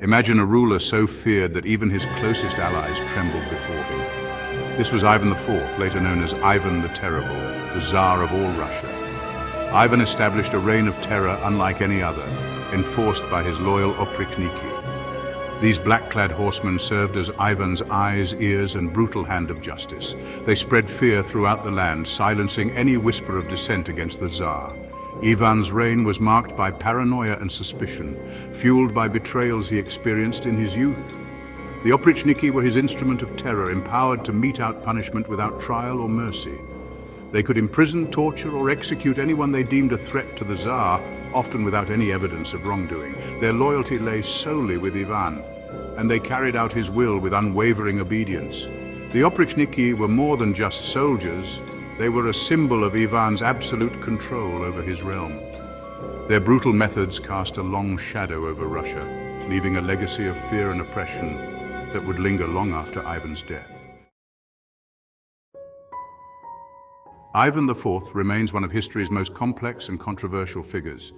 Imagine a ruler so feared that even his closest allies trembled before him. This was Ivan IV, later known as Ivan the Terrible, the Tsar of all Russia. Ivan established a reign of terror unlike any other, enforced by his loyal Oprichniki. These black-clad horsemen served as Ivan's eyes, ears, and brutal hand of justice. They spread fear throughout the land, silencing any whisper of dissent against the Tsar. Ivan's reign was marked by paranoia and suspicion, fueled by betrayals he experienced in his youth. The Oprichniki were his instrument of terror, empowered to mete out punishment without trial or mercy. They could imprison, torture, or execute anyone they deemed a threat to the Tsar, often without any evidence of wrongdoing. Their loyalty lay solely with Ivan, and they carried out his will with unwavering obedience. The Oprichniki were more than just soldiers. They were a symbol of Ivan's absolute control over his realm. Their brutal methods cast a long shadow over Russia, leaving a legacy of fear and oppression that would linger long after Ivan's death. Ivan IV remains one of history's most complex and controversial figures.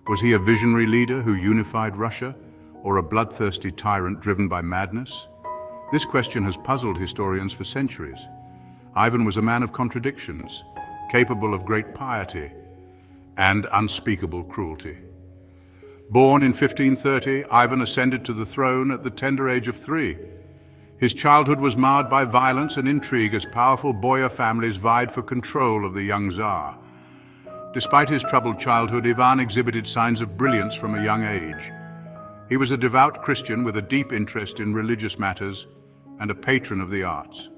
Was he a visionary leader who unified Russia, or a bloodthirsty tyrant driven by madness? This question has puzzled historians for centuries. Ivan was a man of contradictions, capable of great piety and unspeakable cruelty. Born in 1530, Ivan ascended to the throne at the tender age of 3. His childhood was marred by violence and intrigue as powerful boyar families vied for control of the young Tsar. Despite his troubled childhood, Ivan exhibited signs of brilliance from a young age. He was a devout Christian with a deep interest in religious matters and a patron of the arts.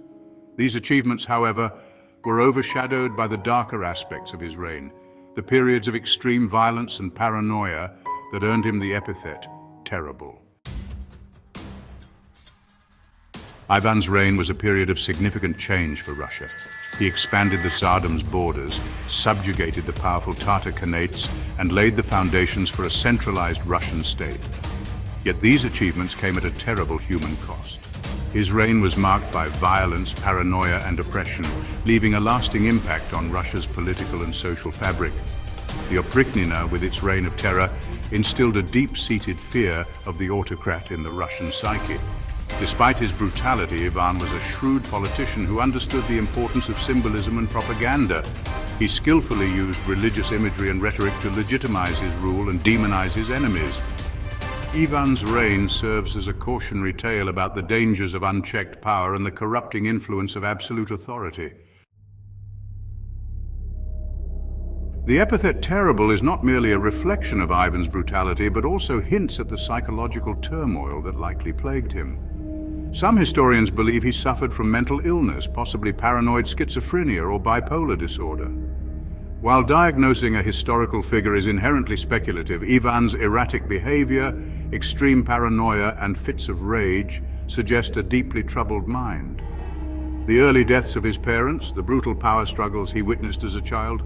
These achievements, however, were overshadowed by the darker aspects of his reign, the periods of extreme violence and paranoia that earned him the epithet terrible. Ivan's reign was a period of significant change for Russia. He expanded the Tsardom's borders, subjugated the powerful Tatar Khanates, and laid the foundations for a centralized Russian state. Yet these achievements came at a terrible human cost. His reign was marked by violence, paranoia, and oppression, leaving a lasting impact on Russia's political and social fabric. The Oprichnina, with its reign of terror, instilled a deep-seated fear of the autocrat in the Russian psyche. Despite his brutality, Ivan was a shrewd politician who understood the importance of symbolism and propaganda. He skillfully used religious imagery and rhetoric to legitimize his rule and demonize his enemies. Ivan's reign serves as a cautionary tale about the dangers of unchecked power and the corrupting influence of absolute authority. The epithet terrible is not merely a reflection of Ivan's brutality, but also hints at the psychological turmoil that likely plagued him. Some historians believe he suffered from mental illness, possibly paranoid schizophrenia or bipolar disorder. While diagnosing a historical figure is inherently speculative, Ivan's erratic behavior, extreme paranoia, and fits of rage suggest a deeply troubled mind. The early deaths of his parents, the brutal power struggles he witnessed as a child,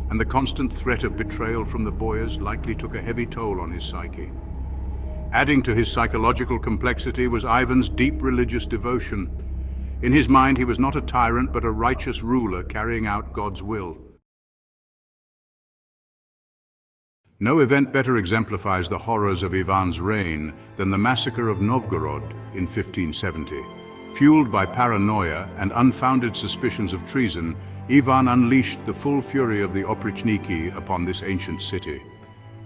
and the constant threat of betrayal from the boyars likely took a heavy toll on his psyche. Adding to his psychological complexity was Ivan's deep religious devotion. In his mind, he was not a tyrant, but a righteous ruler carrying out God's will. No event better exemplifies the horrors of Ivan's reign than the Massacre of Novgorod in 1570. Fueled by paranoia and unfounded suspicions of treason, Ivan unleashed the full fury of the Oprichniki upon this ancient city.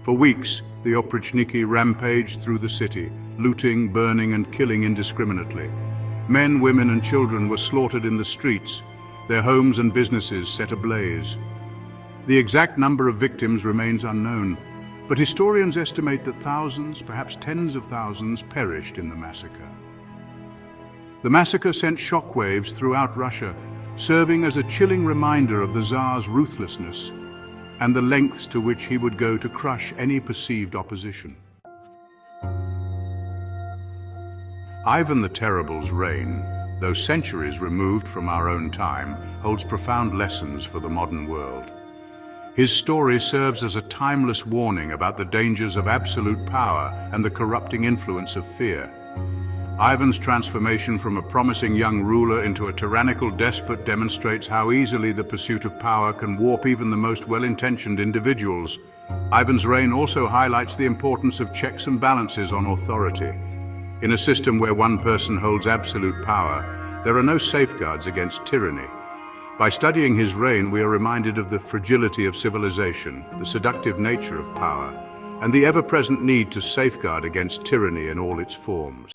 For weeks, the Oprichniki rampaged through the city, looting, burning, and killing indiscriminately. Men, women, and children were slaughtered in the streets, their homes and businesses set ablaze. The exact number of victims remains unknown, but historians estimate that thousands, perhaps tens of thousands, perished in the massacre. The massacre sent shockwaves throughout Russia, serving as a chilling reminder of the Tsar's ruthlessness and the lengths to which he would go to crush any perceived opposition. Ivan the Terrible's reign, though centuries removed from our own time, holds profound lessons for the modern world. His story serves as a timeless warning about the dangers of absolute power and the corrupting influence of fear. Ivan's transformation from a promising young ruler into a tyrannical despot demonstrates how easily the pursuit of power can warp even the most well-intentioned individuals. Ivan's reign also highlights the importance of checks and balances on authority. In a system where one person holds absolute power, there are no safeguards against tyranny. By studying his reign, we are reminded of the fragility of civilization, the seductive nature of power, and the ever-present need to safeguard against tyranny in all its forms.